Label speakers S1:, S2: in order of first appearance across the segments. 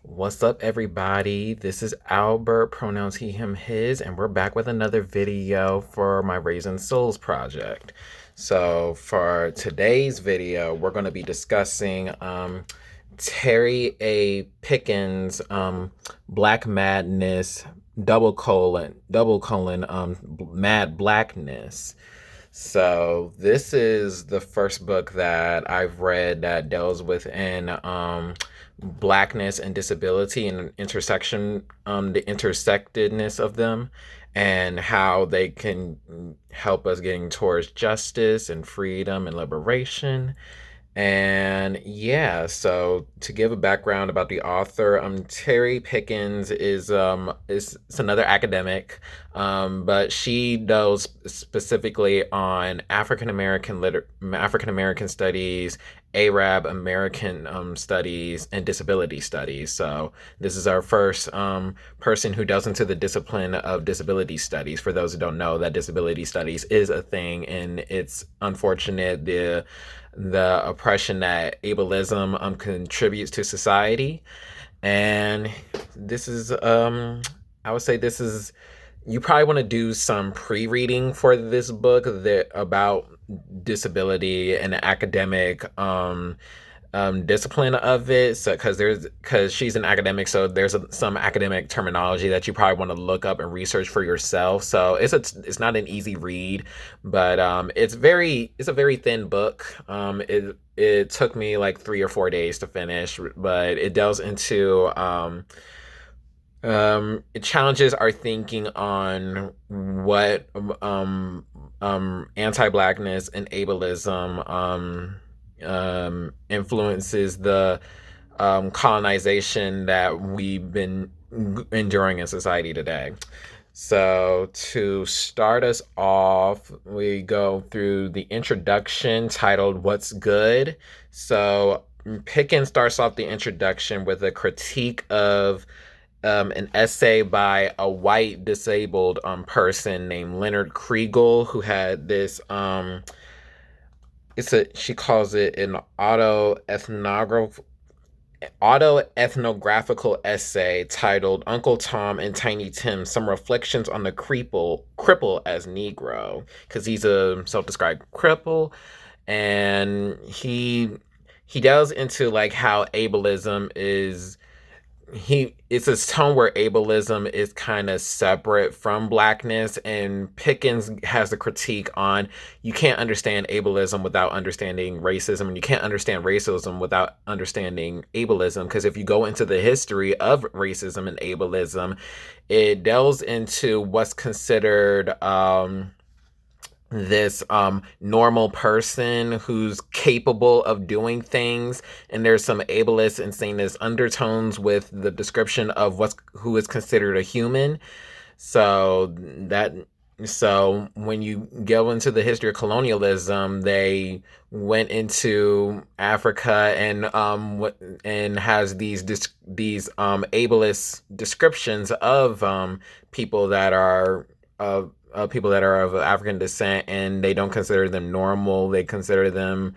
S1: What's up, everybody? This is Albert, pronouns he, him, his, and we're back with another video for my Raising Souls project. So for today's video, we're going to be discussing Terry A. Pickens' Black Madness, Mad Blackness. So this is the first book that I've read that deals within blackness and disability and the intersectedness of them, and how they can help us getting towards justice and freedom and liberation. And yeah, so to give a background about the author, Terry Pickens is another academic, but she does specifically on African American studies, Arab American studies, and disability studies. So this is our first person who delves into the discipline of disability studies. For those who don't know, that disability studies is a thing, and it's unfortunate the oppression that ableism contributes to society. And this is I would say this is, you probably want to do some pre-reading for this book about disability and the academic discipline of it. So because she's an academic, so there's some academic terminology that you probably want to look up and research for yourself. So it's not an easy read, but it's a very thin book. It took me like 3 or 4 days to finish, but it delves into it challenges our thinking on what anti-blackness and ableism influences the colonization that we've been enduring in society today. So to start us off, we go through the introduction titled "What's Good?" So Pickens starts off the introduction with a critique of an essay by a white disabled person named Leonard Kriegel, who had this she calls it an autoethnographical essay titled "Uncle Tom and Tiny Tim: Some Reflections on the Cripple as Negro," because he's a self-described cripple, and he delves into like how ableism is it's a tone where ableism is kind of separate from blackness, and Pickens has a critique on you can't understand ableism without understanding racism, and you can't understand racism without understanding ableism, because if you go into the history of racism and ableism, it delves into what's considered this normal person who's capable of doing things, and there's some ableist and sanist undertones with the description of who is considered a human. So when you go into the history of colonialism, they went into Africa and has these ableist descriptions of people that are people that are of African descent, and they don't consider them normal. They consider them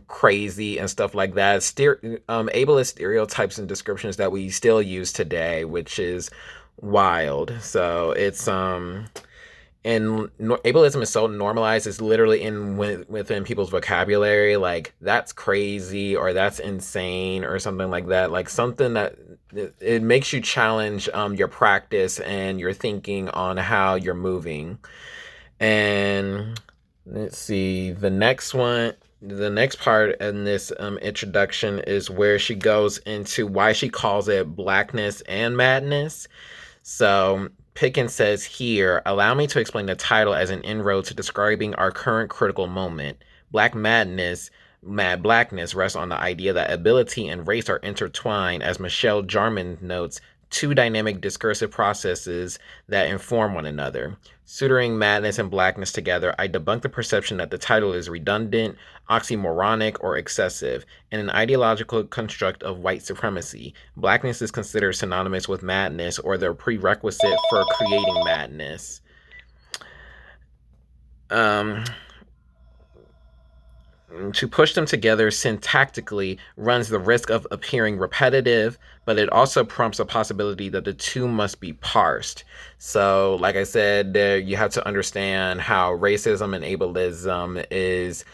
S1: crazy and stuff like that. Ableist stereotypes and descriptions that we still use today, which is wild. So it's ableism is so normalized, it's literally within people's vocabulary, like that's crazy or that's insane or something like that, like something that it makes you challenge your practice and your thinking on how you're moving. And let's see, the next part in this introduction is where she goes into why she calls it blackness and madness. So Pickens says here, "Allow me to explain the title as an inroad to describing our current critical moment. Mad Blackness rests on the idea that ability and race are intertwined, as Michelle Jarman notes, two dynamic discursive processes that inform one another. Suturing madness and blackness together, I debunk the perception that the title is redundant, oxymoronic, or excessive, and an ideological construct of white supremacy. Blackness is considered synonymous with madness, or the prerequisite for creating madness." to push them together syntactically runs the risk of appearing repetitive, but it also prompts a possibility that the two must be parsed. So, like I said, you have to understand how racism and ableism is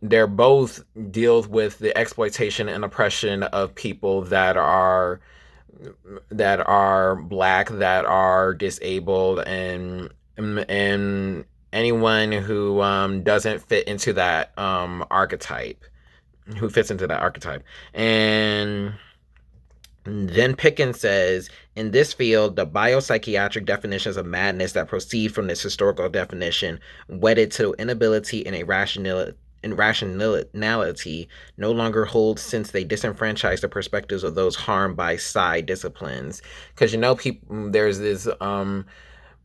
S1: they're both deals with the exploitation and oppression of people that are black, that are disabled, and anyone who doesn't fit into that archetype, who fits into that archetype. And then Pickens says, in this field, the biopsychiatric definitions of madness that proceed from this historical definition, wedded to inability and irrationality, no longer hold since they disenfranchise the perspectives of those harmed by psi disciplines. Because people, there's this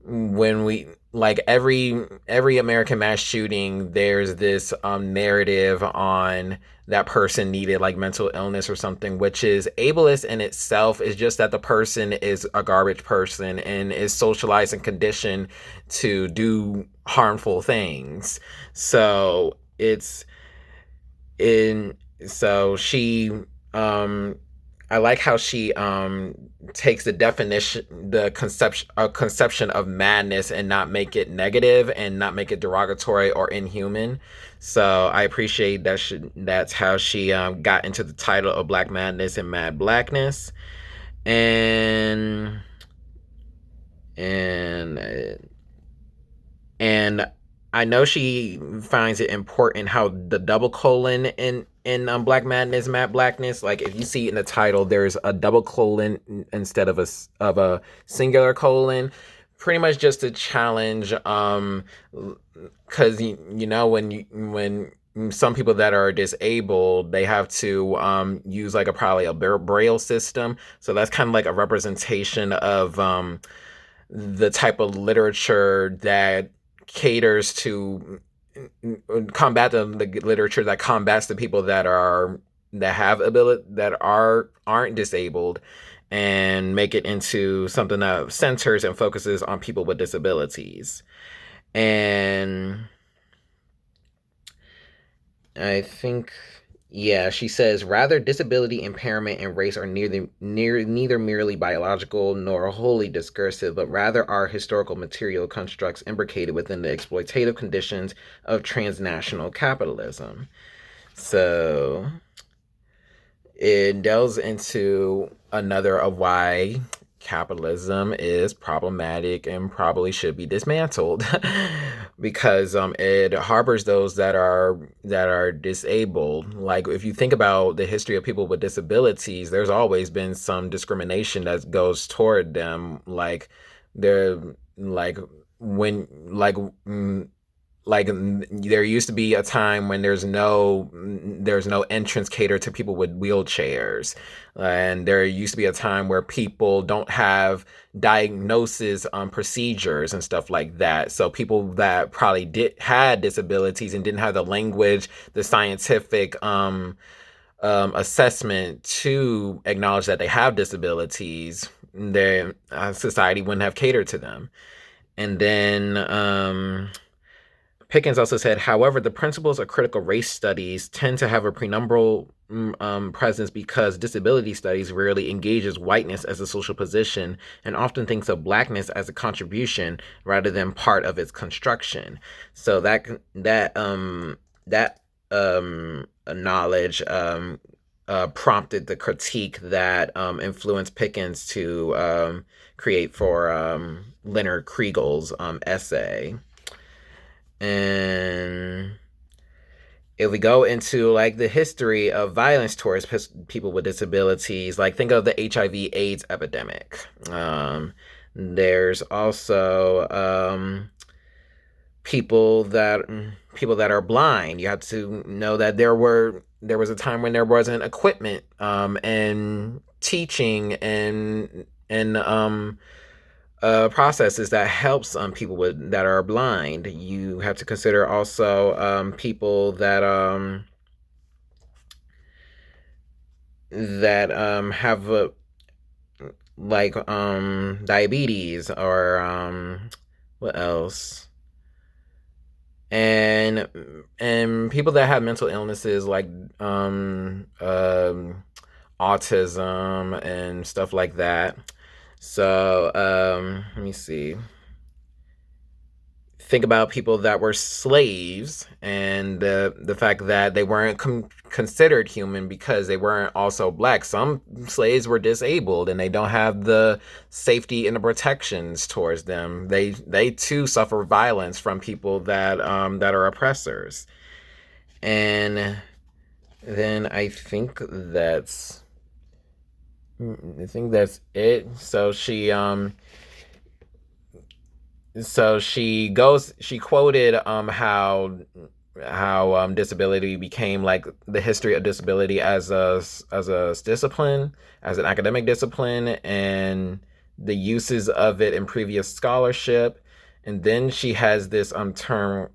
S1: when we like every American mass shooting, there's this narrative on that person needed like mental illness or something, which is ableist in itself. Is just that the person is a garbage person and is socialized and conditioned to do harmful things. So it's in so she I like how she takes the conception of madness and not make it negative and not make it derogatory or inhuman. So I appreciate that's how she got into the title of Black Madness and Mad Blackness. And and uh, and I know she finds it important how the double colon in Black Madness, Mad Blackness. Like if you see in the title, there's a double colon instead of a singular colon, pretty much just to challenge. Because when some people that are disabled, they have to use like probably a braille system. So that's kind of like a representation of the type of literature that caters to combat the literature that combats the people that have ability, aren't disabled, and make it into something that centers and focuses on people with disabilities. And I think, yeah, she says rather disability, impairment, and race are neither merely biological nor wholly discursive, but rather are historical material constructs imbricated within the exploitative conditions of transnational capitalism. So it delves into another of why capitalism is problematic and probably should be dismantled because it harbors those that are disabled. Like if you think about the history of people with disabilities, there's always been some discrimination that goes toward them. Like they're like when like there used to be a time when there's no entrance catered to people with wheelchairs, and there used to be a time where people don't have diagnosis on procedures and stuff like that. So people that probably had disabilities and didn't have the language, the scientific assessment to acknowledge that they have disabilities, their society wouldn't have catered to them. And then Pickens also said, however, the principles of critical race studies tend to have a penumbral presence because disability studies rarely engages whiteness as a social position and often thinks of blackness as a contribution rather than part of its construction. So that knowledge prompted the critique that influenced Pickens to create for Leonard Kriegel's essay. And if we go into like the history of violence towards people with disabilities, like think of the HIV/AIDS epidemic. There's also people that are blind. You have to know that there was a time when there wasn't equipment and teaching and processes that helps people that are blind. You have to consider also people that have like diabetes or what else? and people that have mental illnesses like um, um, autism and stuff like that. So let me see. Think about people that were slaves and the fact that they weren't considered human because they weren't also black. Some slaves were disabled and they don't have the safety and the protections towards them. They too suffer violence from people that are oppressors. And then I think that's it. She quoted how disability became like the history of disability as a discipline, as an academic discipline, and the uses of it in previous scholarship. And then she has this term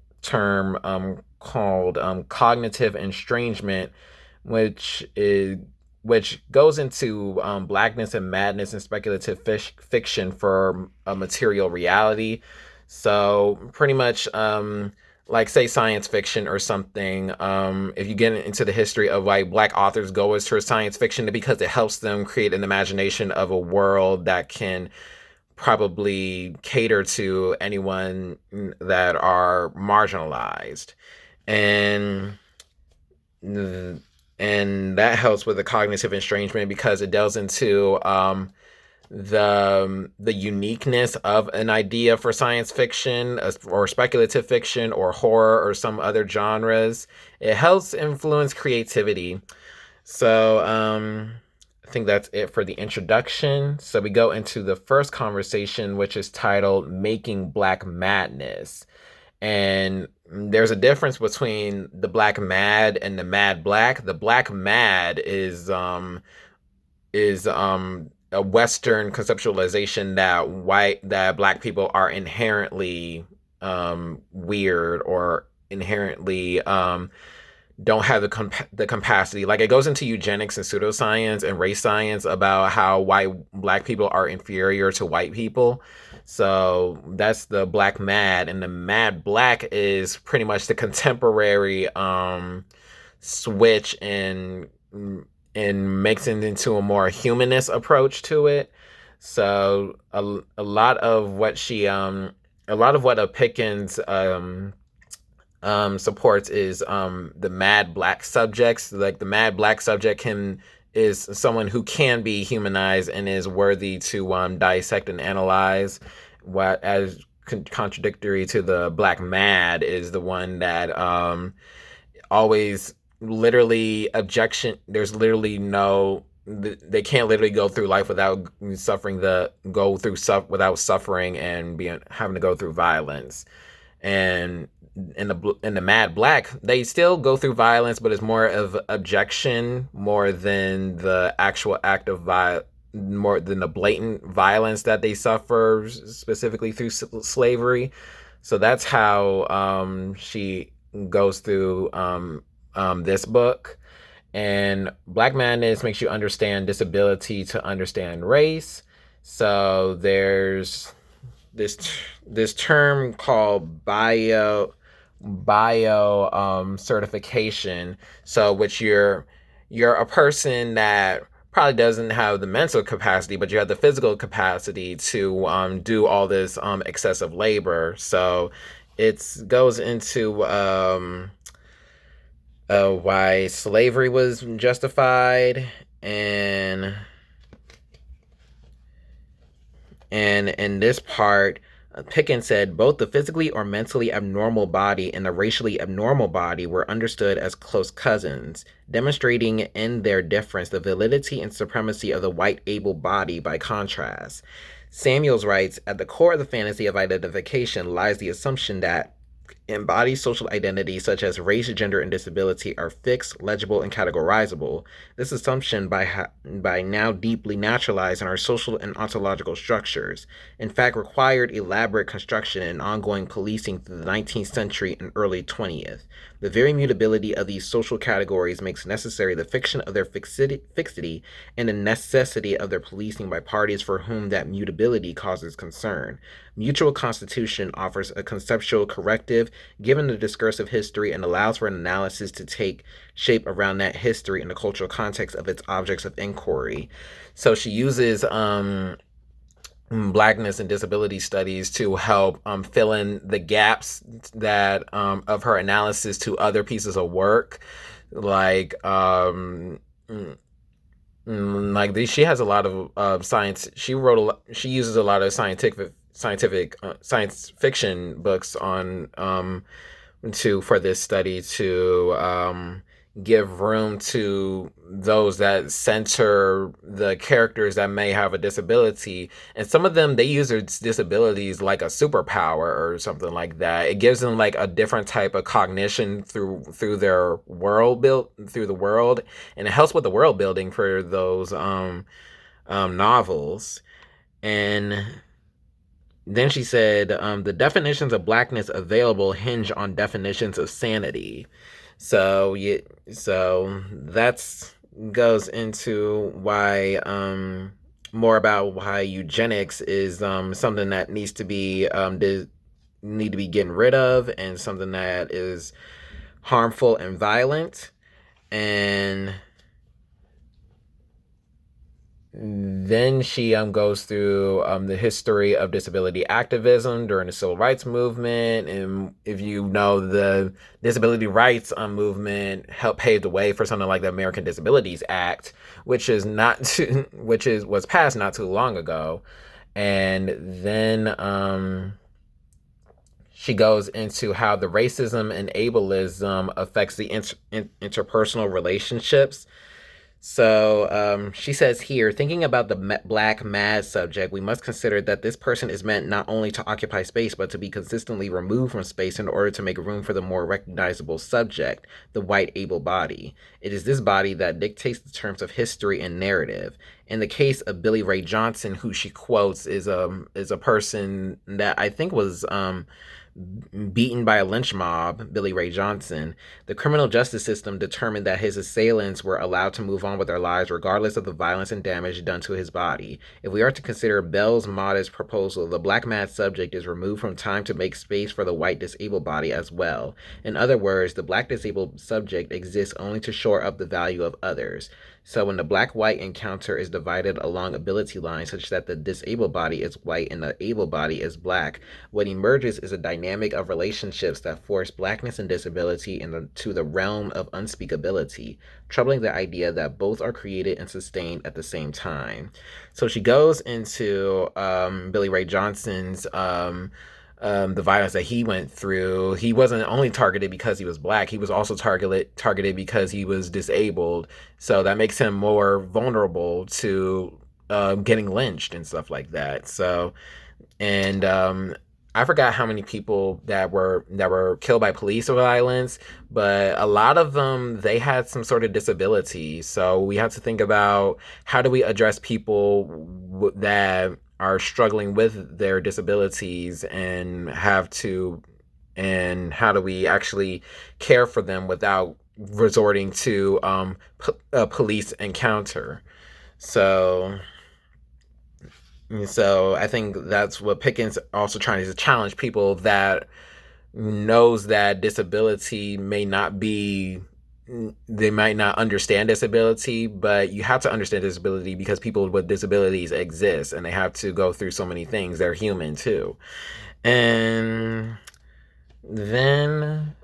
S1: called cognitive estrangement, which is which goes into blackness and madness and speculative fiction for a material reality. So pretty much, like say science fiction or something. If you get into the history of like black authors go into science fiction because it helps them create an imagination of a world that can probably cater to anyone that are marginalized, and and that helps with the cognitive estrangement because it delves into the uniqueness of an idea for science fiction or speculative fiction or horror or some other genres. It helps influence creativity. So I think that's it for the introduction. So we go into the first conversation, which is titled Making Black Madness. And there's a difference between the black mad and the mad black. The black mad is a Western conceptualization that black people are inherently weird or inherently don't have the capacity. Like it goes into eugenics and pseudoscience and race science about how white black people are inferior to white people. So that's the black mad, and the mad black is pretty much the contemporary switch and makes it into a more humanist approach to it. So a lot of what a lot of what a Pickens supports is the mad black subjects. Like the mad black subject is someone who can be humanized and is worthy to dissect and analyze. What as contradictory to the black mad is the one that always literally objection. There's literally no. They can't literally go through life without without suffering and being having to go through violence. And in the mad black, they still go through violence, but it's more of objection more than the actual act of more than the blatant violence that they suffer specifically through slavery. So that's how she goes through this book. And Black Madness makes you understand disability to understand race. So there's this term called bio certification. So which you're a person that probably doesn't have the mental capacity, but you have the physical capacity to do all this excessive labor. So it goes into why slavery was justified, and in this part, Pickens said both the physically or mentally abnormal body and the racially abnormal body were understood as close cousins, demonstrating in their difference the validity and supremacy of the white able body by contrast. Samuels writes, at the core of the fantasy of identification lies the assumption that embodied social identities such as race, gender, and disability are fixed, legible, and categorizable. This assumption, by now deeply naturalized in our social and ontological structures, in fact required elaborate construction and ongoing policing through the 19th century and early 20th. The very mutability of these social categories makes necessary the fiction of their fixity and the necessity of their policing by parties for whom that mutability causes concern. mutual constitution offers a conceptual corrective given the discursive history and allows for an analysis to take shape around that history in the cultural context of its objects of inquiry. So she uses Blackness and disability studies to help fill in the gaps that of her analysis to other pieces of work, like she has a lot of science. She uses a lot of science fiction books on to for this study to give room to those that center the characters that may have a disability, and some of them they use their disabilities like a superpower or something like that. It gives them like a different type of cognition through their world built through the world, and it helps with the world building for those novels. And then she said, the definitions of blackness available hinge on definitions of sanity. So yeah, so that's goes into why more about why eugenics is something that need to be getting rid of, and something that is harmful and violent. And then she goes through the history of disability activism during the civil rights movement, and if you know, the disability rights movement helped pave the way for something like the American Disabilities Act, which was passed not too long ago. And then she goes into how the racism and ableism affects the interpersonal relationships. So she says here, thinking about the black mad subject, we must consider that this person is meant not only to occupy space, but to be consistently removed from space in order to make room for the more recognizable subject, the white able body. It is this body that dictates the terms of history and narrative. In the case of Billy Ray Johnson, who she quotes is a person that I think was beaten by a lynch mob, Billy Ray Johnson, the criminal justice system determined that his assailants were allowed to move on with their lives regardless of the violence and damage done to his body. If we are to consider Bell's modest proposal, the black mad subject is removed from time to make space for the white disabled body as well. In other words, the black disabled subject exists only to shore up the value of others. So when the black-white encounter is divided along ability lines such that the disabled body is white and the able body is black, what emerges is a dynamic of relationships that force blackness and disability into the realm of unspeakability, troubling the idea that both are created and sustained at the same time. So she goes into Billy Ray Johnson's the violence that he went through. He wasn't only targeted because he was black, he was also targeted because he was disabled. So that makes him more vulnerable to getting lynched and stuff like that. So, and I forgot how many people that were killed by police violence, but a lot of them, they had some sort of disability. So we have to think about, how do we address people that are struggling with their disabilities, and how do we actually care for them without resorting to a police encounter. So I think that's what Pickens also trying to challenge people that knows that disability may not be, they might not understand disability, but you have to understand disability because people with disabilities exist and they have to go through so many things. They're human too. And then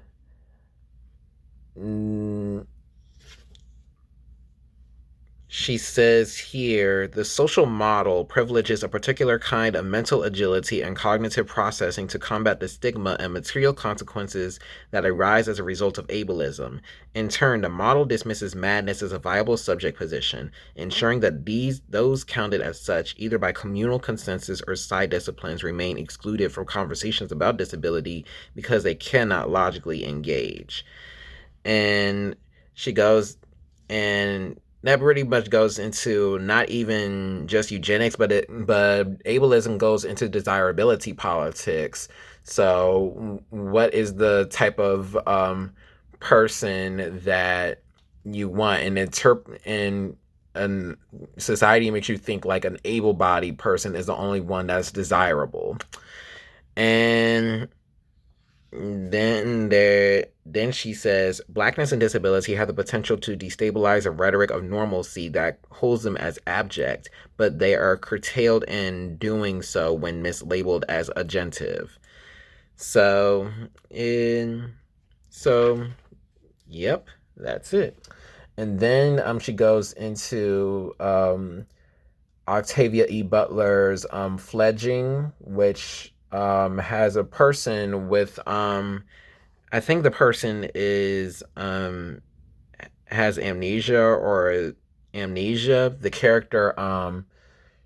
S1: she says here, the social model privileges a particular kind of mental agility and cognitive processing to combat the stigma and material consequences that arise as a result of ableism. In turn, the model dismisses madness as a viable subject position, ensuring that those counted as such, either by communal consensus or side disciplines, remain excluded from conversations about disability because they cannot logically engage. And she goes, and that pretty much goes into not even just eugenics, but ableism goes into desirability politics. So what is the type of person that you want, and and society makes you think like an able-bodied person is the only one that's desirable. And then she says blackness and disability have the potential to destabilize a rhetoric of normalcy that holds them as abject, but they are curtailed in doing so when mislabeled as agentive. So in so yep, that's it. And then she goes into Octavia Butler's Fledgling, which has a person with I think the person is has amnesia. The character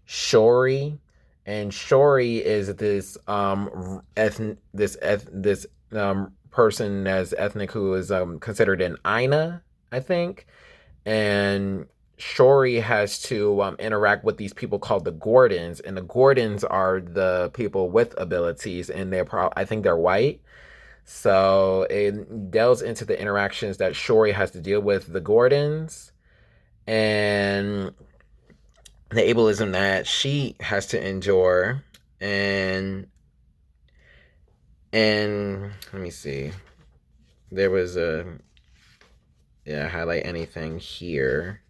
S1: Shori, and Shori is this person as ethnic who is considered an Aina, I think, and Shori has to interact with these people called the Gordons, and the Gordons are the people with abilities, and I think they're white. So it delves into the interactions that Shori has to deal with the Gordons and the ableism that she has to endure. And let me see. There was highlight anything here.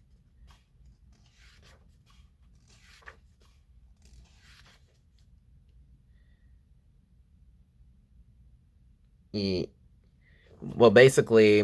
S1: Well, basically,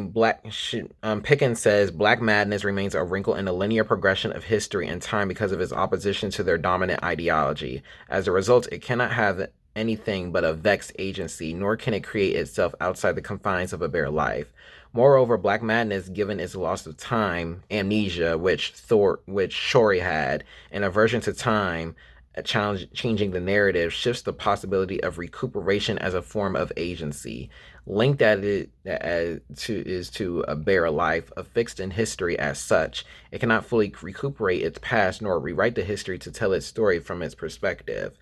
S1: Pickens says black madness remains a wrinkle in the linear progression of history and time because of its opposition to their dominant ideology. As a result, it cannot have anything but a vexed agency, nor can it create itself outside the confines of a bare life. Moreover, black madness, given its loss of time, amnesia, which Shori had, and aversion to time, changing the narrative, shifts the possibility of recuperation as a form of agency. Linked is to a bare life, affixed in history as such. It cannot fully recuperate its past nor rewrite the history to tell its story from its perspective.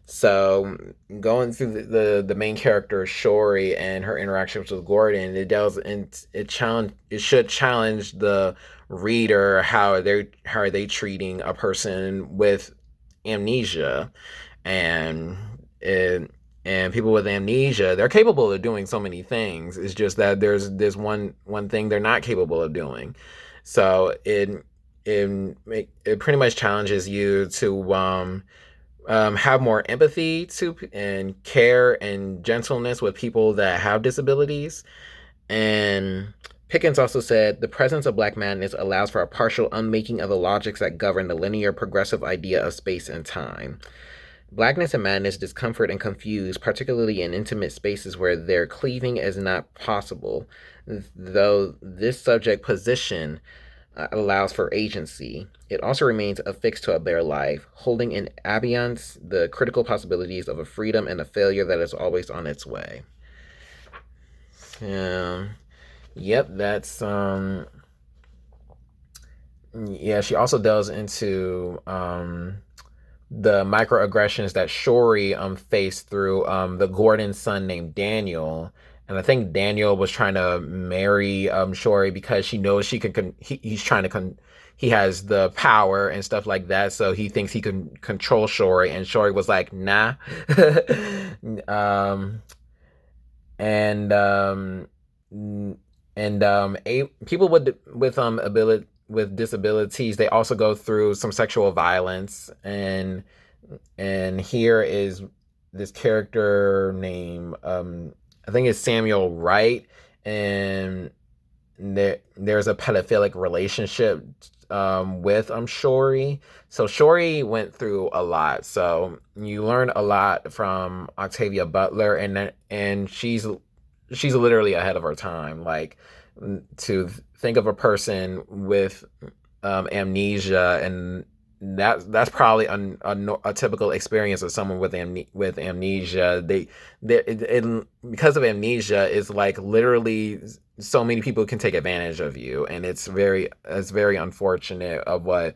S1: So going through the main character Shori and her interactions with Gordon, it should challenge the reader. How are they treating a person with amnesia, and and people with amnesia, they're capable of doing so many things. It's just that there's one thing they're not capable of doing. So it pretty much challenges you to have more empathy to and care and gentleness with people that have disabilities. And Pickens also said the presence of black madness allows for a partial unmaking of the logics that govern the linear progressive idea of space and time. Blackness and madness discomfort and confuse, particularly in intimate spaces where their cleaving is not possible, though this subject position allows for agency. It also remains affixed to a bare life, holding in abeyance the critical possibilities of a freedom and a failure that is always on its way. Yep, that's she also delves into the microaggressions that Shori faced through the Gordon's son named Daniel. And I think Daniel was trying to marry Shori because she knows he's trying to he has the power and stuff like that, so he thinks he can control Shori, and Shori was like, nah. People with disabilities, they also go through some sexual violence, and here is this character named I think it's Samuel Wright, and there's a pedophilic relationship with Shori. So Shori went through a lot. So you learn a lot from Octavia Butler, and she's literally ahead of her time. Like, to think of a person with amnesia, and that's probably a typical experience of someone with amnesia. Because of amnesia, is like literally so many people can take advantage of you, and it's very unfortunate of why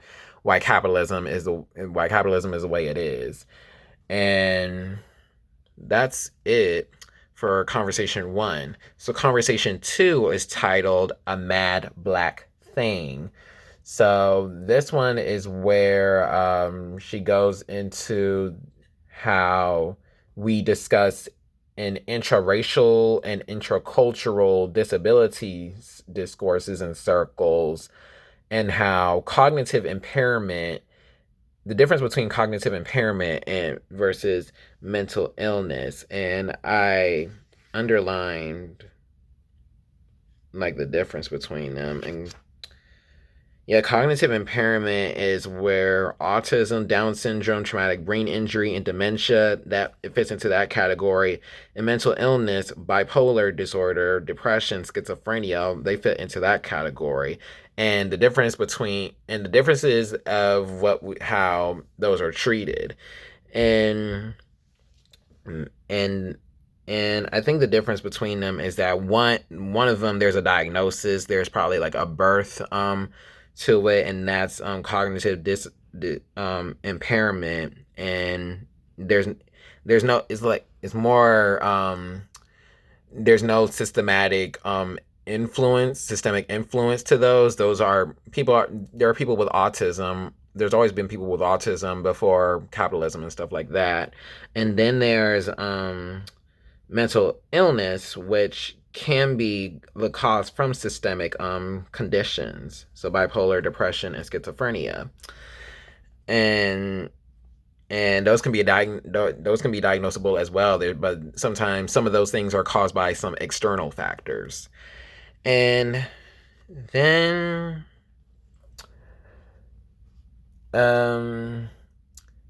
S1: capitalism is the way it is. And that's it for conversation 1. So conversation 2 is titled "A Mad Black Thing." So this one is where she goes into how we discuss in intraracial and intracultural disabilities discourses and circles, and how cognitive impairment, the difference between cognitive impairment and versus mental illness. And I underlined like the difference between them. And yeah, cognitive impairment is where autism, Down syndrome, traumatic brain injury, and dementia, that it fits into that category. And mental illness, bipolar disorder, depression, schizophrenia, they fit into that category. And the differences of how those are treated. And and and I think the difference between them is that one of them, there's a diagnosis, there's probably like a birth to it, and that's cognitive impairment. And there's no, it's like it's more there's no systemic influence to those. There are people with autism. There's always been people with autism before capitalism and stuff like that. And then there's mental illness, which can be the cause from systemic conditions, so bipolar, depression, and schizophrenia. And those can be diagnosable as well. But sometimes some of those things are caused by some external factors. And then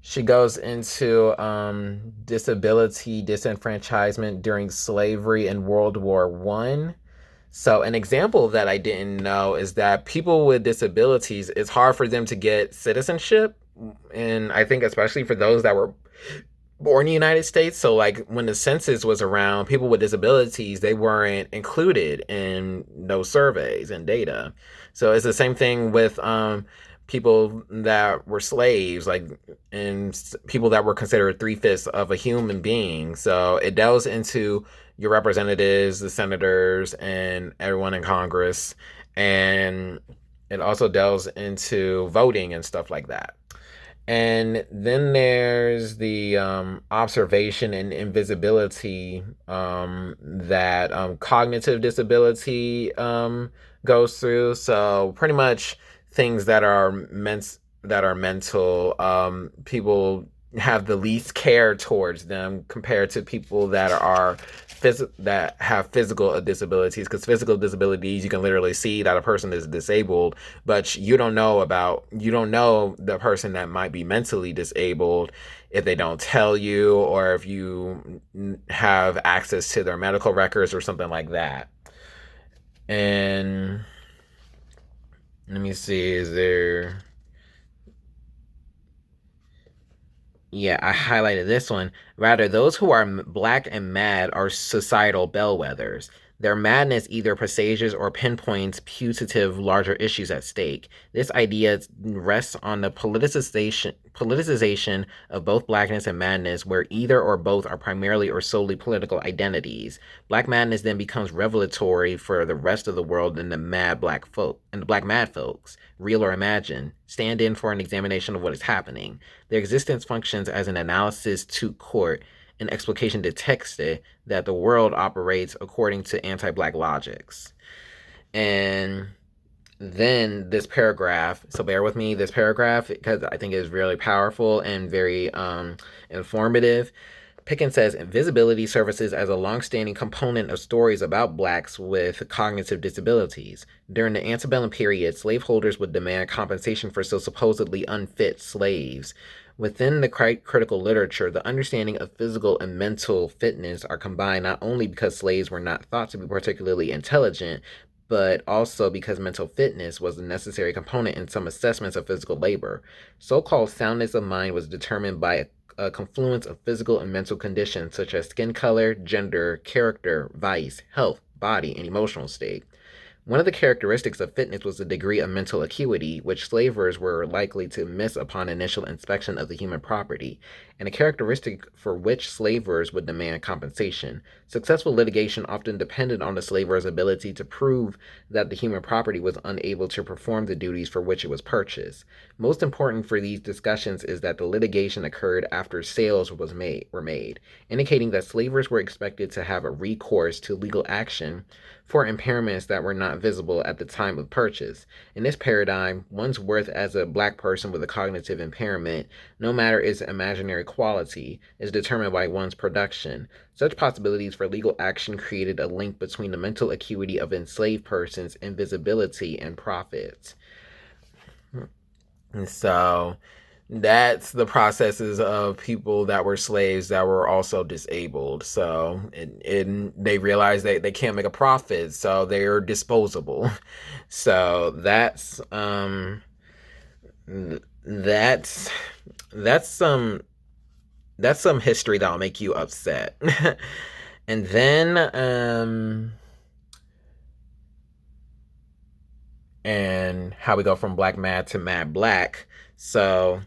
S1: she goes into disability disenfranchisement during slavery in World War One. So an example that I didn't know is that people with disabilities, it's hard for them to get citizenship. And I think especially for those that were born in the United States. So like when the census was around, people with disabilities, they weren't included in those surveys and data. So it's the same thing with people that were slaves, like, and people that were considered 3/5 of a human being. So it delves into your representatives, the senators, and everyone in Congress. And it also delves into voting and stuff like that. And then there's the observation and invisibility that cognitive disability goes through. So pretty much things that are mental, people have the least care towards them compared to people that are that have physical disabilities, because physical disabilities, you can literally see that a person is disabled, but you don't know the person that might be mentally disabled if they don't tell you, or if you have access to their medical records or something like that. And let me see, is there... Yeah, I highlighted this one. Rather, those who are black and mad are societal bellwethers. Their madness either presages or pinpoints putative larger issues at stake. This idea rests on the politicization of both blackness and madness, where either or both are primarily or solely political identities. Black madness then becomes revelatory for the rest of the world, and the black mad folks, real or imagined, stand in for an examination of what is happening. Their existence functions as an analysis to court, an explication to texte that the world operates according to anti-black logics. And then this paragraph, so bear with me, this paragraph, because I think it is really powerful and very informative. Pickens says, invisibility surfaces as a long-standing component of stories about blacks with cognitive disabilities. During the antebellum period, slaveholders would demand compensation for so supposedly unfit slaves. Within the critical literature, the understanding of physical and mental fitness are combined not only because slaves were not thought to be particularly intelligent, but also because mental fitness was a necessary component in some assessments of physical labor. So-called soundness of mind was determined by a confluence of physical and mental conditions such as skin color, gender, character, vice, health, body, and emotional state. One of the characteristics of fitness was the degree of mental acuity, which slavers were likely to miss upon initial inspection of the human property, and a characteristic for which slavers would demand compensation. Successful litigation often depended on the slaver's ability to prove that the human property was unable to perform the duties for which it was purchased. Most important for these discussions is that the litigation occurred after sales were made, indicating that slavers were expected to have a recourse to legal action for impairments that were not visible at the time of purchase. In this paradigm, one's worth as a black person with a cognitive impairment, no matter its imaginary quality, is determined by one's production. Such possibilities for legal action created a link between the mental acuity of enslaved persons and visibility and profit. And so that's the processes of people that were slaves that were also disabled. So they realized that they can't make a profit, so they're disposable. So that's that's some history that'll make you upset. And then and how we go from black mad to mad black. So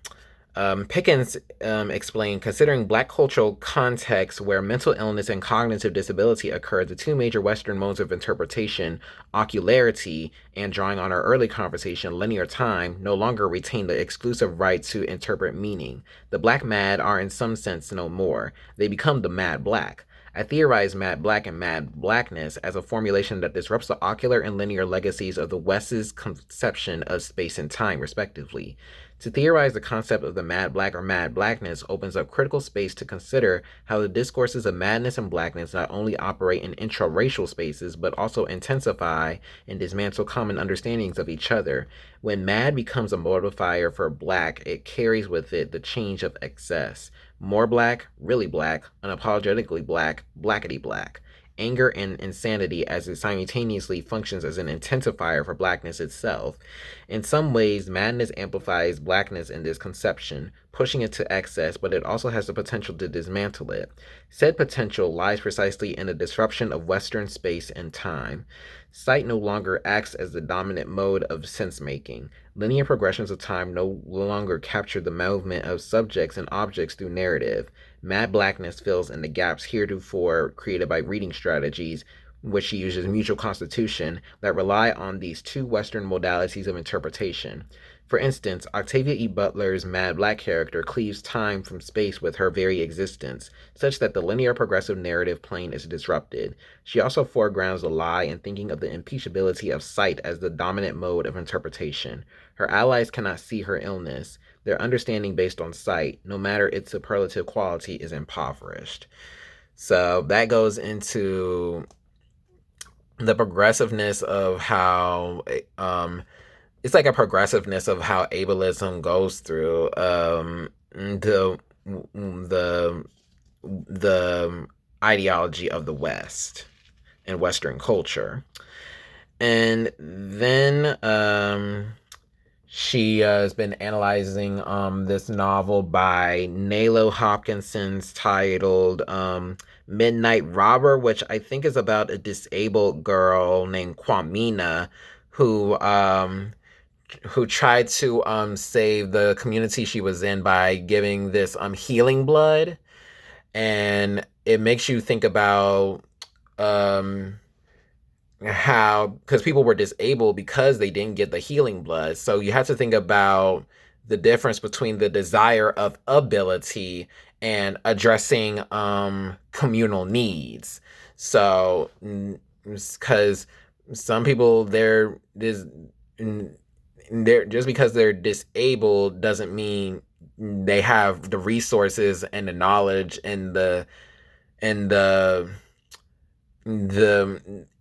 S1: Pickens explained, considering black cultural contexts where mental illness and cognitive disability occurred, the two major Western modes of interpretation, ocularity and, drawing on our early conversation, linear time, no longer retain the exclusive right to interpret meaning. The black mad are in some sense no more. They become the mad black. I theorize mad black and mad blackness as a formulation that disrupts the ocular and linear legacies of the West's conception of space and time, respectively. To theorize the concept of the mad black or mad blackness opens up critical space to consider how the discourses of madness and blackness not only operate in intraracial spaces, but also intensify and dismantle common understandings of each other. When mad becomes a modifier for black, it carries with it the change of excess. More black, really black, unapologetically black, blackety black. Anger and insanity as it simultaneously functions as an intensifier for blackness itself. In some ways, madness amplifies blackness in this conception, pushing it to excess, but it also has the potential to dismantle it. Said potential lies precisely in the disruption of Western space and time. Sight no longer acts as the dominant mode of sense-making. Linear progressions of time no longer capture the movement of subjects and objects through narrative. Mad blackness fills in the gaps heretofore created by reading strategies, which she uses mutual constitution, that rely on these two Western modalities of interpretation. For instance, Octavia E. Butler's mad black character cleaves time from space with her very existence, such that the linear progressive narrative plane is disrupted. She also foregrounds the lie in thinking of the impeachability of sight as the dominant mode of interpretation. Her allies cannot see her illness. Their understanding based on sight, no matter its superlative quality, is impoverished. So that goes into the progressiveness of how it's like a progressiveness of how ableism goes through the ideology of the West and Western culture. And then she has been analyzing this novel by Nalo Hopkinson titled Midnight Robber, which I think is about a disabled girl named Kwamina who tried to save the community she was in by giving this healing blood. And it makes you think about how, because people were disabled because they didn't get the healing blood. So you have to think about the difference between the desire of ability and addressing communal needs. So because some people just because they're disabled doesn't mean they have the resources and the knowledge and the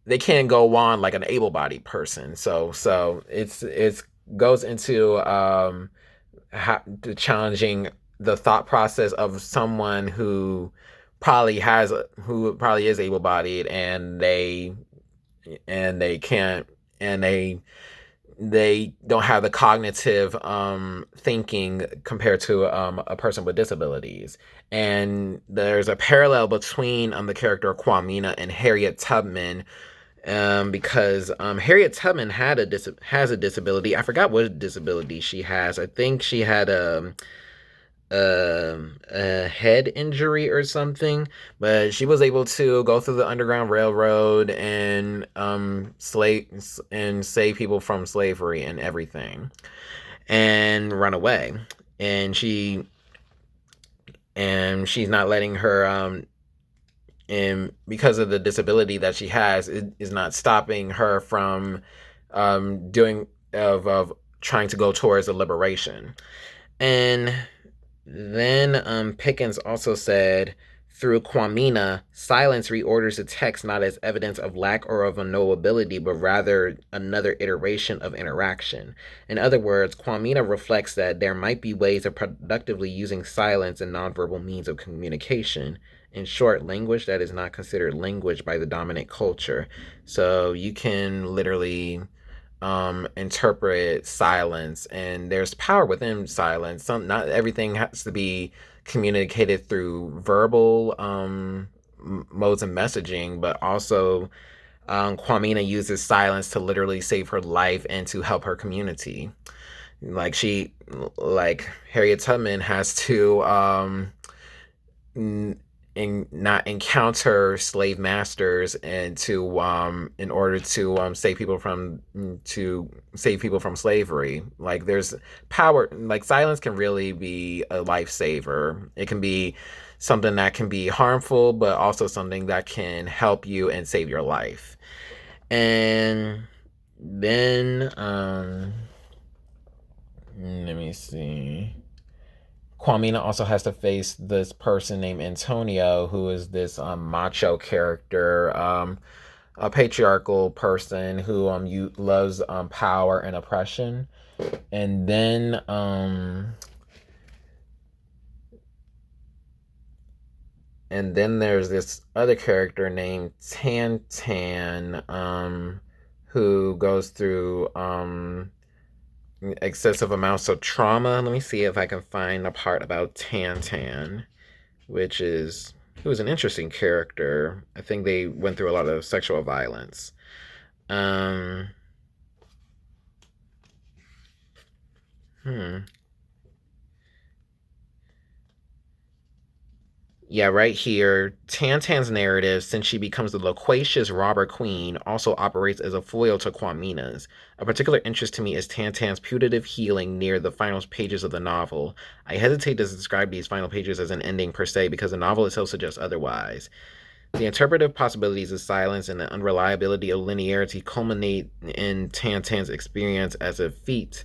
S1: they can't go on like an able-bodied person. So it's goes into challenging the thought process of someone who probably is able-bodied and they can't, and they don't have the cognitive thinking compared to a person with disabilities. And there's a parallel between the character Kwamina and Harriet Tubman because Harriet Tubman has a disability. I forgot what disability she has. I think she had a head injury or something, but she was able to go through the Underground Railroad and save people from slavery and everything, and run away. And she's not letting her and because of the disability that she has, it is not stopping her from doing of trying to go towards a liberation. And then Pickens also said, through Kwamina, silence reorders the text not as evidence of lack or of unknowability, but rather another iteration of interaction. In other words, Kwamina reflects that there might be ways of productively using silence and nonverbal means of communication. In short, language that is not considered language by the dominant culture. So you can literally interpret silence, and there's power within silence. Not everything has to be communicated through verbal modes of messaging, but also Kwamina uses silence to literally save her life and to help her community. Like Harriet Tubman has to not encounter slave masters and to in order to save people from slavery. Like, there's power. Like, silence can really be a lifesaver. It can be something that can be harmful, but also something that can help you and save your life. And then let me see. Kwamina also has to face this person named Antonio, who is this macho character, a patriarchal person who loves power and oppression. And then there's this other character named Tantan, who goes through excessive amounts of trauma. Let me see if I can find a part about Tantan, who was an interesting character. I think they went through a lot of sexual violence. Um, hmm. Yeah, right here. Tantan's narrative, since she becomes the loquacious robber queen, also operates as a foil to Kwamina's. A particular interest to me is Tantan's putative healing near the final pages of the novel. I hesitate to describe these final pages as an ending per se because the novel itself suggests otherwise. The interpretive possibilities of silence and the unreliability of linearity culminate in Tantan's experience as a feat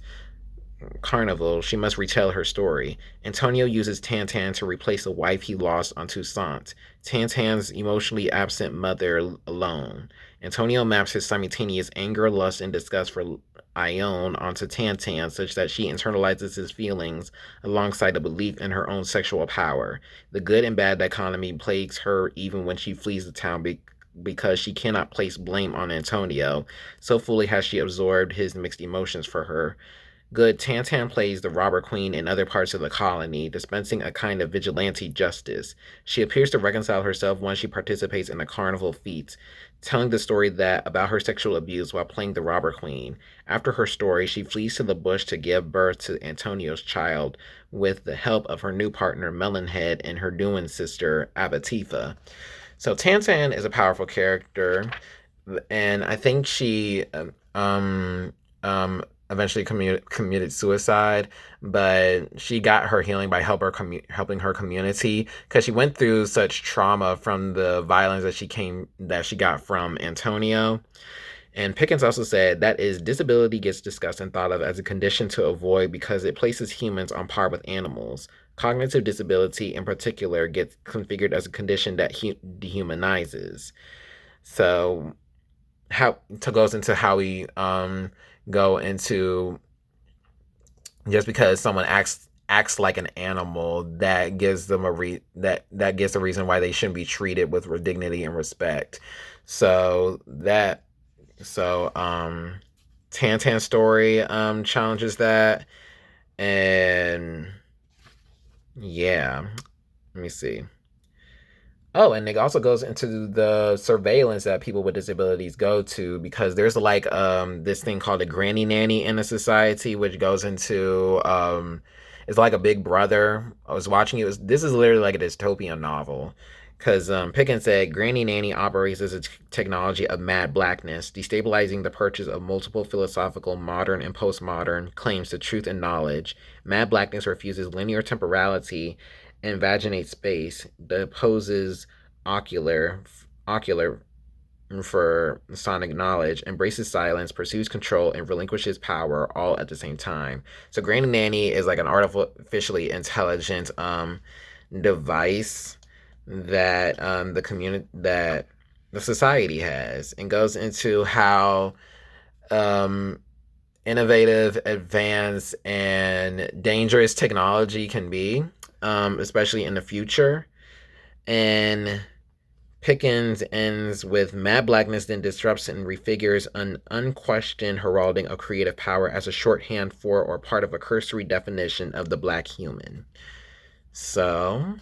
S1: carnival. She must retell her story. Antonio uses Tantan to replace the wife he lost on Toussaint, Tantan's emotionally absent mother alone. Antonio maps his simultaneous anger, lust, and disgust for Ione onto Tantan such that she internalizes his feelings alongside a belief in her own sexual power. The good and bad dichotomy plagues her even when she flees the town because she cannot place blame on Antonio. So fully has she absorbed his mixed emotions for her. Good, Tantan plays the robber queen in other parts of the colony, dispensing a kind of vigilante justice. She appears to reconcile herself when she participates in a carnival feat, telling the story about her sexual abuse while playing the robber queen. After her story, she flees to the bush to give birth to Antonio's child with the help of her new partner Melonhead and her Duan sister Abatifa. So Tantan is a powerful character, and I think she eventually committed suicide, but she got her healing by helping her community because she went through such trauma from the violence that she got from Antonio. And Pickens also said that disability gets discussed and thought of as a condition to avoid because it places humans on par with animals. Cognitive disability, in particular, gets configured as a condition that dehumanizes. So, goes into how we go into, just because someone acts like an animal, that gives them that gives a reason why they shouldn't be treated with dignity and respect. So Tantan's story challenges that. And yeah, let me see. Oh, and it also goes into the surveillance that people with disabilities go to, because there's like this thing called a granny nanny in a society, which goes into it's like a big brother. I was watching this is literally like a dystopian novel. Because Pickens said Granny Nanny operates as a technology of mad blackness, destabilizing the purchase of multiple philosophical, modern, and postmodern claims to truth and knowledge. Mad blackness refuses linear temporality and vaginates space, opposes ocular ocular for sonic knowledge, embraces silence, pursues control, and relinquishes power all at the same time. So Granny Nanny is like an artificially intelligent device that the community that the society has, and goes into how um, innovative, advanced, and dangerous technology can be, especially in the future. And Pickens ends with mad blackness then disrupts and refigures an unquestioned heralding of creative power as a shorthand for or part of a cursory definition of the black human. So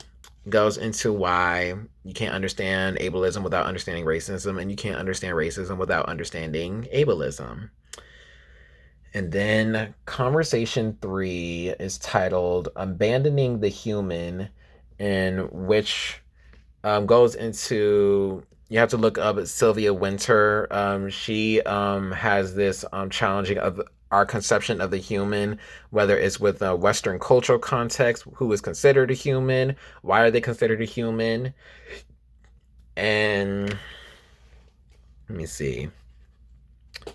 S1: goes into why you can't understand ableism without understanding racism, and you can't understand racism without understanding ableism. And then conversation 3 is titled Abandoning the Human, in which goes into, you have to look up Sylvia Winter. She has this challenging of our conception of the human, whether it's with a Western cultural context, who is considered a human, why are they considered a human, and let me see.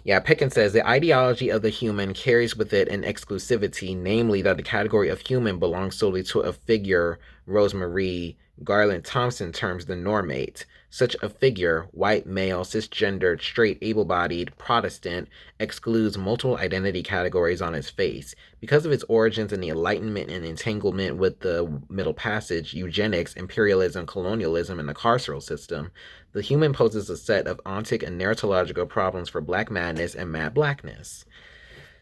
S1: Yeah, Pickens says the ideology of the human carries with it an exclusivity, namely that the category of human belongs solely to a figure Rosemary Garland Thompson terms the normate. Such a figure, white, male, cisgendered, straight, able-bodied, Protestant, excludes multiple identity categories on its face. Because of its origins in the Enlightenment and entanglement with the Middle Passage, eugenics, imperialism, colonialism, and the carceral system, the human poses a set of ontic and narratological problems for black madness and mad blackness.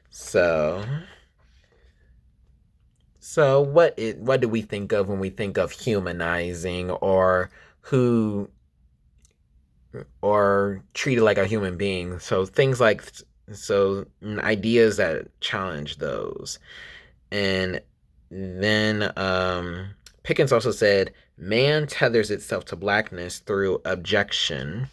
S1: So what do we think of when we think of humanizing, or who, or treated like a human being? So things like, so ideas that challenge those. And then Pickens also said man tethers itself to blackness through objection,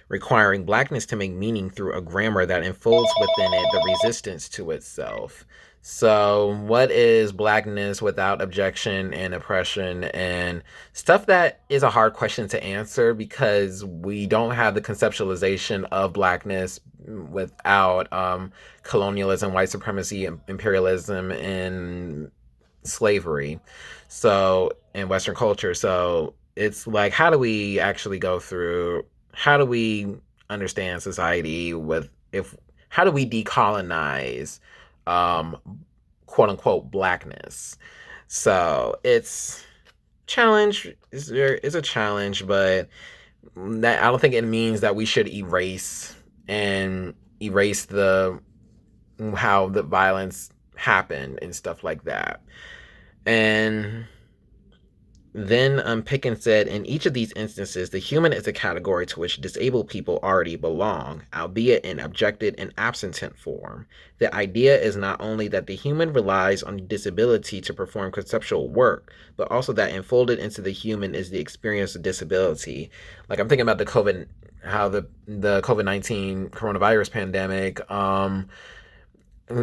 S1: requiring blackness to make meaning through a grammar that enfolds within it the resistance to itself. So, what is blackness without objection and oppression and stuff? That is a hard question to answer, because we don't have the conceptualization of blackness without colonialism, white supremacy, imperialism, and slavery. So, in Western culture. So, it's like, how do we actually go through? How do we understand society with, if how do we decolonize um quote unquote blackness? So it's challenge is a challenge, but that, I don't think it means that we should erase the how the violence happened and stuff like that. And then Pickens said, in each of these instances, the human is a category to which disabled people already belong, albeit in objected and absentant form. The idea is not only that the human relies on disability to perform conceptual work, but also that enfolded into the human is the experience of disability. Like, I'm thinking about how the COVID-19 coronavirus pandemic.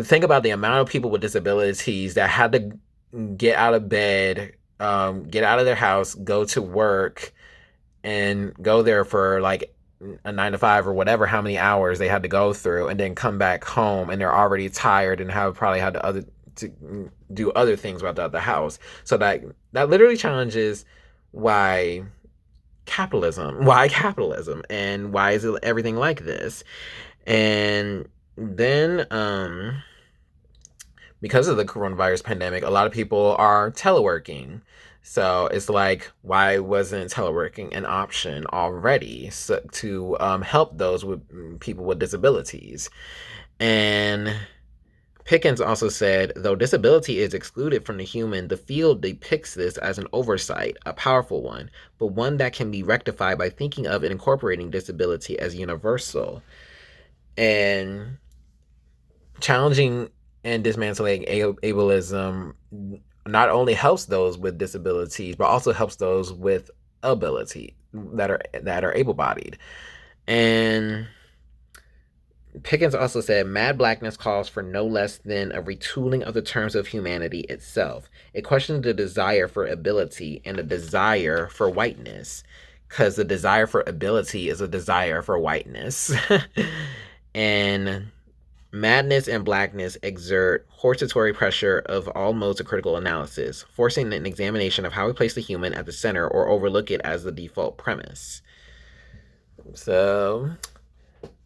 S1: Think about the amount of people with disabilities that had to get out of bed, get out of their house, go to work, and go there for like a 9 to 5 or whatever, how many hours they had to go through, and then come back home and they're already tired and have probably had to do other things about the house. So that literally challenges why capitalism, and why is it everything like this? And then because of the coronavirus pandemic, a lot of people are teleworking. So it's like, why wasn't teleworking an option already, to help those with people with disabilities? And Pickens also said, though disability is excluded from the human, the field depicts this as an oversight, a powerful one, but one that can be rectified by thinking of and incorporating disability as universal. And challenging and dismantling ableism not only helps those with disabilities, but also helps those with ability that are able-bodied. And Pickens also said, Mad Blackness calls for no less than a retooling of the terms of humanity itself. It questions the desire for ability and the desire for whiteness, because the desire for ability is a desire for whiteness. And madness and blackness exert hortatory pressure of all modes of critical analysis, forcing an examination of how we place the human at the center or overlook it as the default premise. So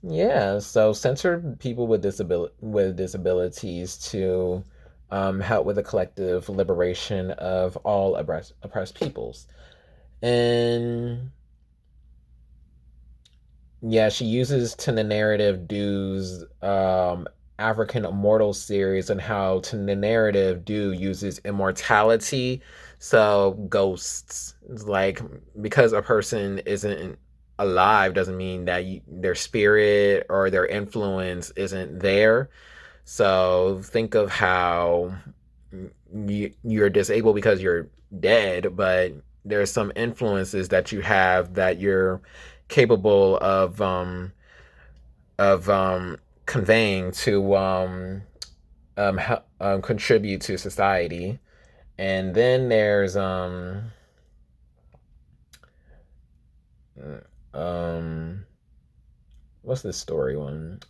S1: yeah, so censor people with disabilities to help with the collective liberation of all oppressed peoples. And yeah, she uses Tananarive Due's African Immortals series and how Tananarive Due uses immortality. So ghosts, like, because a person isn't alive doesn't mean that their spirit or their influence isn't there. So think of how you're disabled because you're dead, but there's some influences that you have that you're capable of conveying to contribute to society. And then there's what's this story one?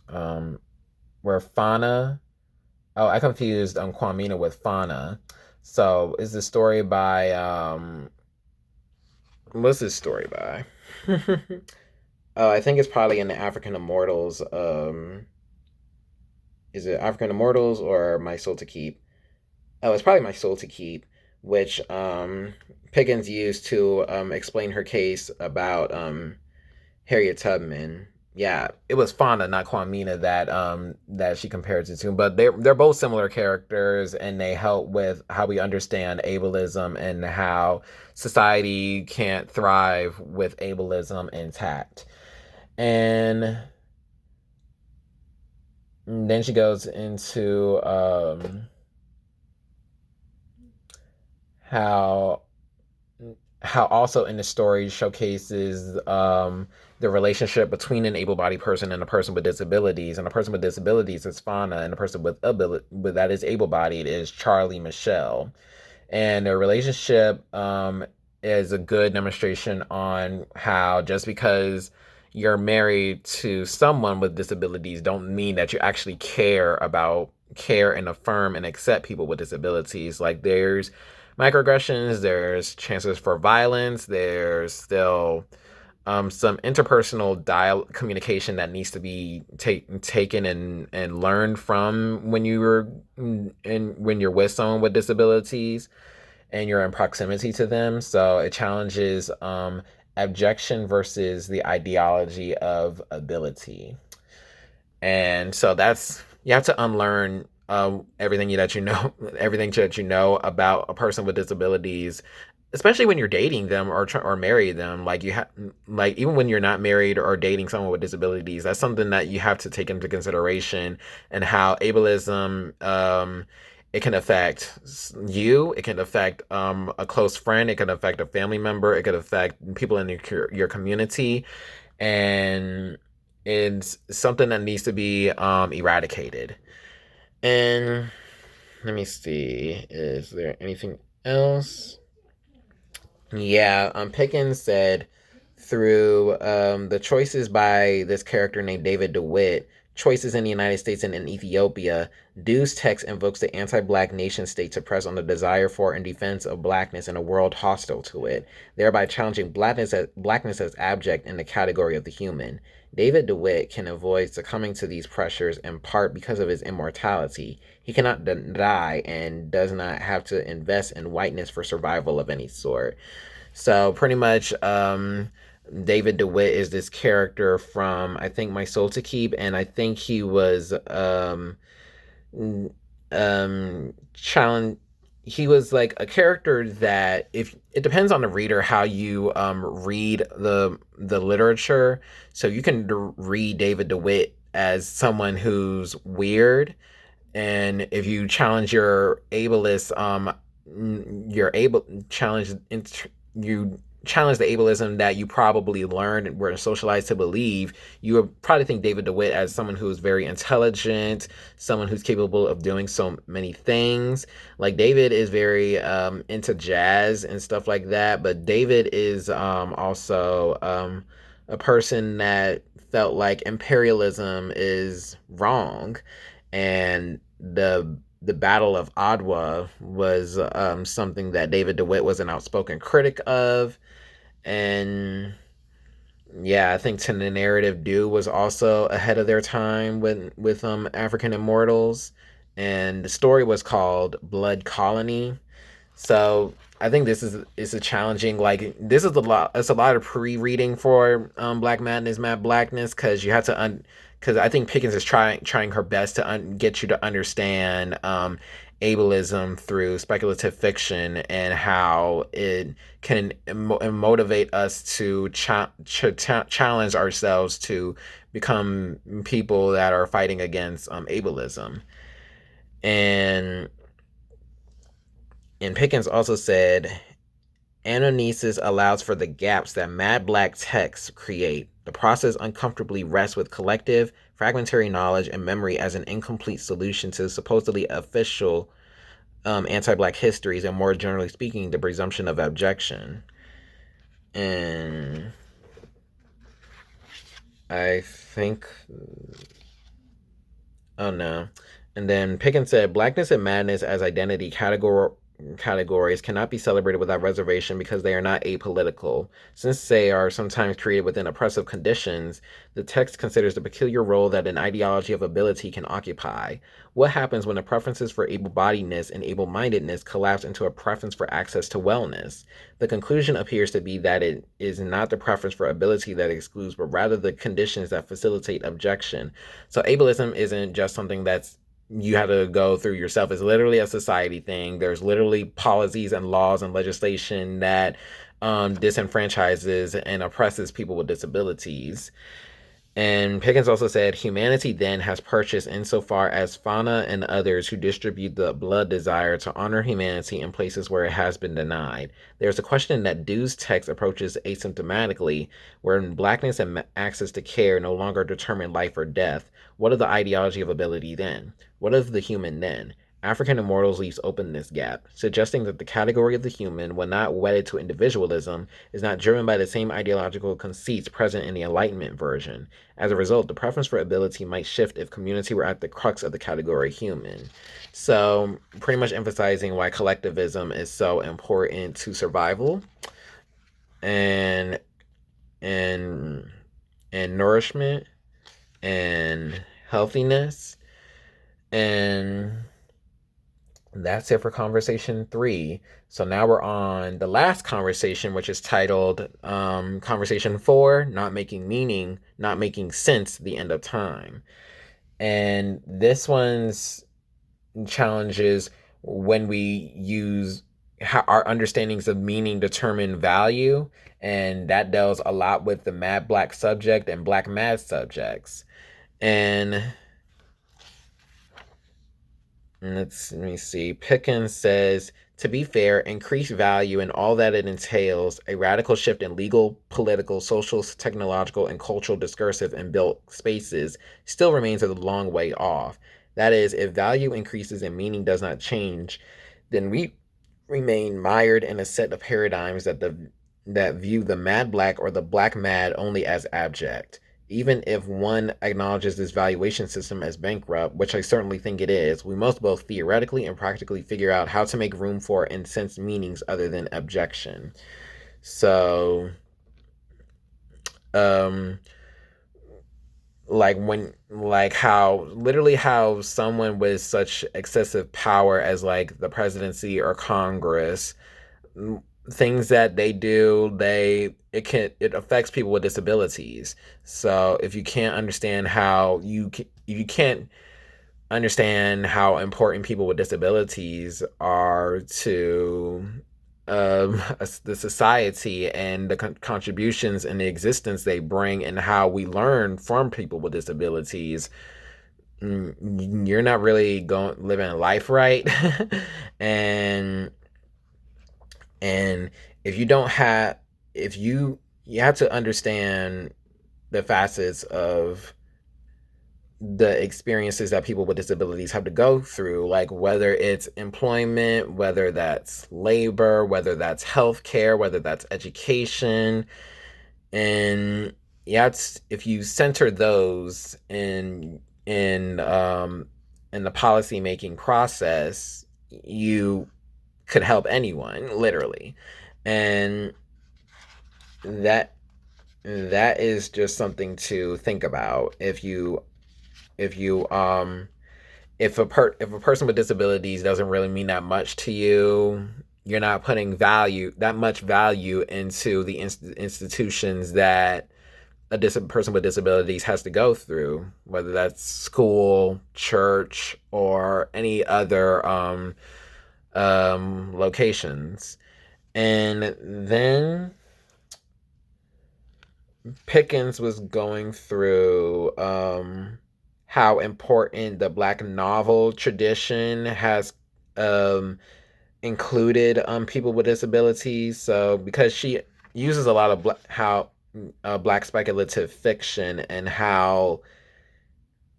S1: Where Fauna. Oh, I confused Kwamina with Fauna. So is the story by what's this story by? Oh, I think it's probably in the African Immortals. Is it African Immortals or My Soul to Keep? Oh, it's probably My Soul to Keep, which Pickens used to explain her case about Harriet Tubman. Yeah, it was Fauna, not Kwamina, that she compared it to. But they're both similar characters, and they help with how we understand ableism and how society can't thrive with ableism intact. And then she goes into how also in the story showcases the relationship between an able-bodied person and a person with disabilities, and a person with disabilities is Fauna, and a person with ability that is able-bodied is Charlie Michelle, and their relationship is a good demonstration on how just because you're married to someone with disabilities don't mean that you actually care and affirm and accept people with disabilities. Like, there's microaggressions, there's chances for violence, there's still some interpersonal communication that needs to be taken and learned from when when you're with someone with disabilities and you're in proximity to them. So it challenges abjection versus the ideology of ability. And so that's, you have to unlearn everything that you know about a person with disabilities, especially when you're dating them or marry them. Like, you have, like, even when you're not married or dating someone with disabilities, that's something that you have to take into consideration, and how ableism it can affect you, it can affect a close friend, it can affect a family member, it could affect people in your community, and it's something that needs to be eradicated. And let me see, is there anything else? Yeah, Pickens said, through the choices by this character named David DeWitt, choices in the United States and in Ethiopia, Due's text invokes the anti-black nation state to press on the desire for and defense of blackness in a world hostile to it, thereby challenging blackness as abject in the category of the human. David DeWitt can avoid succumbing to these pressures in part because of his immortality. He cannot die and does not have to invest in whiteness for survival of any sort. So pretty much, David DeWitt is this character from, I think, My Soul to Keep, and I think he was challenge. He was like a character that, if it depends on the reader how you read the literature. So you can read David DeWitt as someone who's weird, and if you challenge your ableist your able challenge you challenge the ableism that you probably learned and were socialized to believe, you would probably think David DeWitt as someone who's very intelligent, someone who's capable of doing so many things. Like, David is very into jazz and stuff like that, but David is also a person that felt like imperialism is wrong, and the Battle of Adwa was something that David DeWitt was an outspoken critic of. And yeah, I think Tananarive Due was also ahead of their time with African Immortals, and the story was called Blood Colony. So I think this is a challenging, like, this is a lot. It's a lot of pre-reading for Black Madness, Mad Blackness, because you have to because I think Pickens is trying her best to get you to understand ableism through speculative fiction, and how it can motivate us to challenge ourselves to become people that are fighting against ableism. And Pickens also said, Anonesis allows for the gaps that Mad Black texts create. The process uncomfortably rests with collective, fragmentary knowledge and memory as an incomplete solution to supposedly official anti-Black histories, and more generally speaking, the presumption of abjection. And I think, oh no. And then Pickens said, Blackness and madness as identity categories cannot be celebrated without reservation because they are not apolitical. Since they are sometimes created within oppressive conditions, the text considers the peculiar role that an ideology of ability can occupy. What happens when the preferences for able-bodiedness and able-mindedness collapse into a preference for access to wellness? The conclusion appears to be that it is not the preference for ability that excludes, but rather the conditions that facilitate objection. So ableism isn't just something that's you have to go through yourself. It's literally a society thing. There's literally policies and laws and legislation that disenfranchises and oppresses people with disabilities. And Pickens also said, humanity then has purchased insofar as fauna and others who distribute the blood desire to honor humanity in places where it has been denied. There's a question that Due's text approaches asymptomatically, wherein blackness and access to care no longer determine life or death. What of the ideology of ability then? What of the human then? African Immortals leaves open this gap, suggesting that the category of the human, when not wedded to individualism, is not driven by the same ideological conceits present in the Enlightenment version. As a result, the preference for ability might shift if community were at the crux of the category human. So, pretty much emphasizing why collectivism is so important to survival and and and nourishment and healthiness. And that's it for conversation 3. So now we're on the last conversation, which is titled conversation 4, not making meaning, not making sense, the end of time. And this one's challenges when we use how our understandings of meaning determine value, and that deals a lot with the mad black subject and black mad subjects. And let me see. Pickens says, to be fair, increased value and all that it entails, a radical shift in legal, political, social, technological, and cultural discursive and built spaces still remains a long way off. That is, if value increases and meaning does not change, then we remain mired in a set of paradigms that view the mad black or the black mad only as abject. Even if one acknowledges this valuation system as bankrupt, which I certainly think it is, we must both theoretically and practically figure out how to make room for and sense meanings other than objection. So, how someone with such excessive power as like the presidency or Congress, things that they do, it affects people with disabilities. So if you can't understand how you can't understand how important people with disabilities are to the society and the contributions and the existence they bring and how we learn from people with disabilities, you're not really living life right. and and if you don't have if you have to understand the facets of the experiences that people with disabilities have to go through, like whether it's employment, whether that's labor, whether that's healthcare, whether that's education. And yeah, if you center those in the policy making process, you could help anyone, literally. And that that is just something to think about. If you if if a person with disabilities doesn't really mean that much to you, you're not putting that much value into the institutions that person with disabilities has to go through, whether that's school, church, or any other locations. And then Pickens was going through how important the Black novel tradition has um, included people with disabilities. So because she uses a lot of Black speculative fiction, and how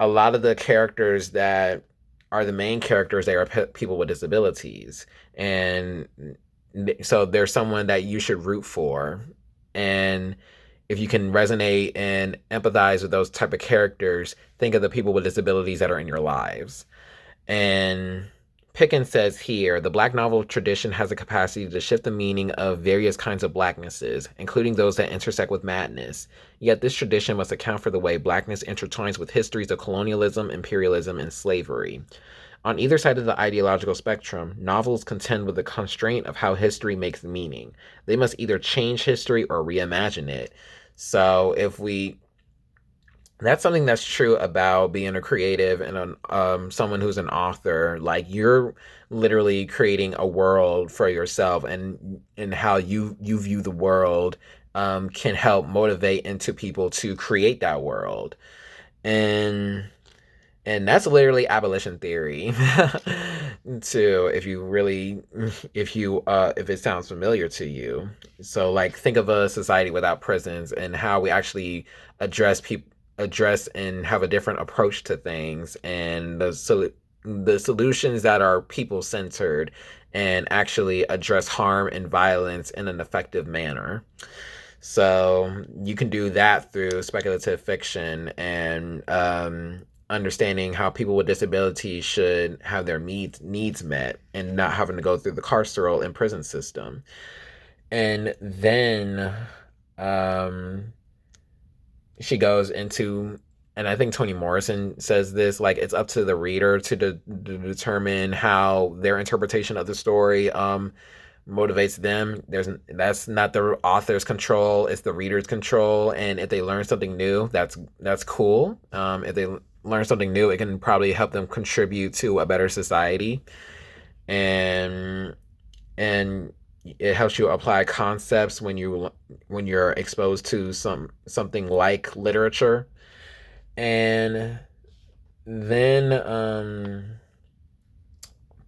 S1: a lot of the characters that are the main characters, they are people with disabilities, and so there's someone that you should root for. And if you can resonate and empathize with those type of characters, think of the people with disabilities that are in your lives. And Pickens says here, the Black novel tradition has a capacity to shift the meaning of various kinds of Blacknesses, including those that intersect with madness. Yet this tradition must account for the way Blackness intertwines with histories of colonialism, imperialism, and slavery. On either side of the ideological spectrum, novels contend with the constraint of how history makes meaning. They must either change history or reimagine it. So that's something that's true about being a creative and someone who's an author. Like, you're literally creating a world for yourself, and how you view the world can help motivate into people to create that world. And that's literally abolition theory. Too, if it sounds familiar to you. So, like, think of a society without prisons, and how we actually address and have a different approach to things, and the solutions that are people centered and actually address harm and violence in an effective manner. So you can do that through speculative fiction, and understanding how people with disabilities should have their needs met, and not having to go through the carceral and prison system. And then she goes into, and I think Toni Morrison says this, like, it's up to the reader to determine how their interpretation of the story motivates them. That's not the author's control, it's the reader's control. And if they learn something new, that's cool. If they learn something new, it can probably help them contribute to a better society. And it helps you apply concepts when you're exposed to something like literature. And then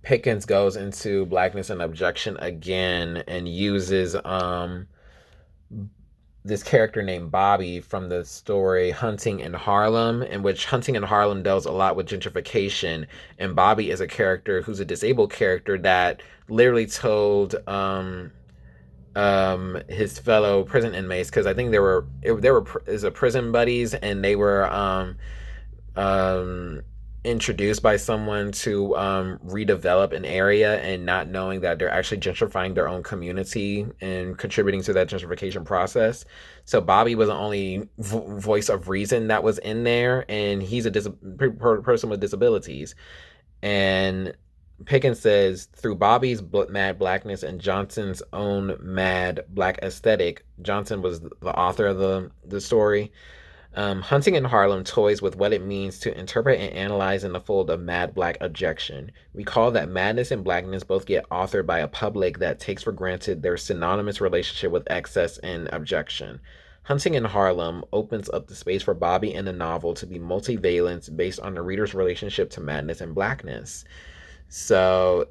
S1: Pickens goes into Blackness and Objection again, and uses this character named Bobby from the story Hunting in Harlem, in which Hunting in Harlem deals a lot with gentrification. And Bobby is a character who's a disabled character that literally told his fellow prison inmates, because I think they were as a prison buddies, and they were introduced by someone to redevelop an area, and not knowing that they're actually gentrifying their own community and contributing to that gentrification process. So Bobby was the only voice of reason that was in there, and he's a person with disabilities. And Pickens says, through Bobby's mad blackness and Johnson's own mad black aesthetic, Johnson was the author of the story, Hunting in Harlem toys with what it means to interpret and analyze in the fold of mad black objection. Recall that madness and blackness both get authored by a public that takes for granted their synonymous relationship with excess and objection. Hunting in Harlem opens up the space for Bobby and the novel to be multivalent based on the reader's relationship to madness and blackness. So,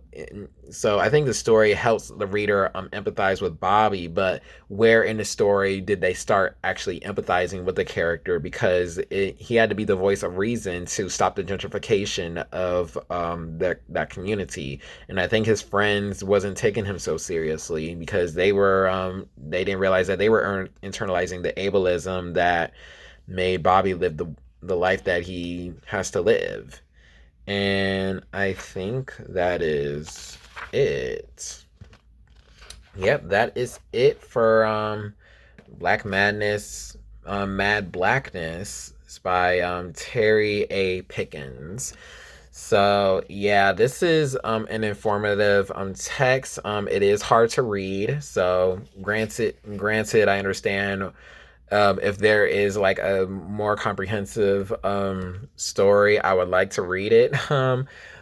S1: so I think the story helps the reader empathize with Bobby, but where in the story did they start actually empathizing with the character? Because he had to be the voice of reason to stop the gentrification of that community, and I think his friends wasn't taking him so seriously because they didn't realize that they were internalizing the ableism that made Bobby live the life that he has to live. And I think that is it. Yep, that is it for Black Madness, Mad Blackness. It's by Therí A. Pickens. So yeah, this is an informative text. It is hard to read. So granted, I understand if there is like a more comprehensive story, I would like to read it.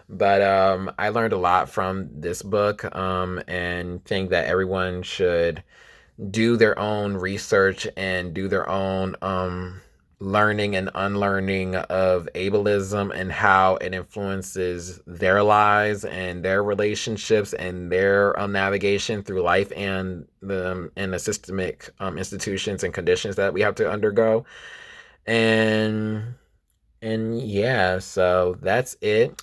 S1: But I learned a lot from this book and think that everyone should do their own research and do their own learning and unlearning of ableism and how it influences their lives and their relationships and their navigation through life and the systemic institutions and conditions that we have to undergo. And yeah, so that's it.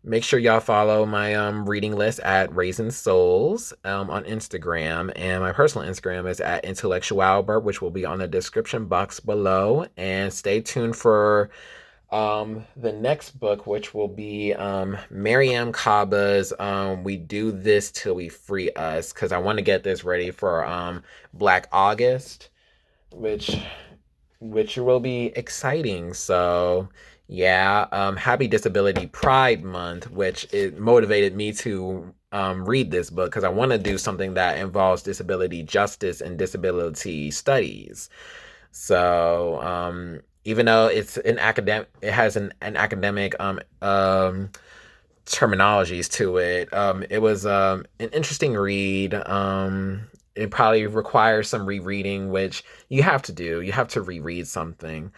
S1: Make sure y'all follow my reading list at Raisin Souls on Instagram, and my personal Instagram is at Intellectualbert, which will be on the description box below. And stay tuned for the next book, which will be Mariam Kaba's We Do This Till We Free Us, because I want to get this ready for Black August, which will be exciting. So yeah, happy Disability Pride Month, which it motivated me to read this book because I want to do something that involves disability justice and disability studies. So even though it's an academic, it has an academic terminologies to it. It was an interesting read. It probably requires some rereading, which you have to do. You have to reread something.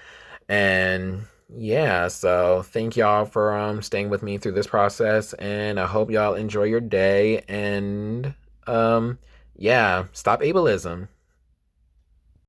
S1: And yeah, so thank y'all for staying with me through this process, and I hope y'all enjoy your day. And yeah, stop ableism.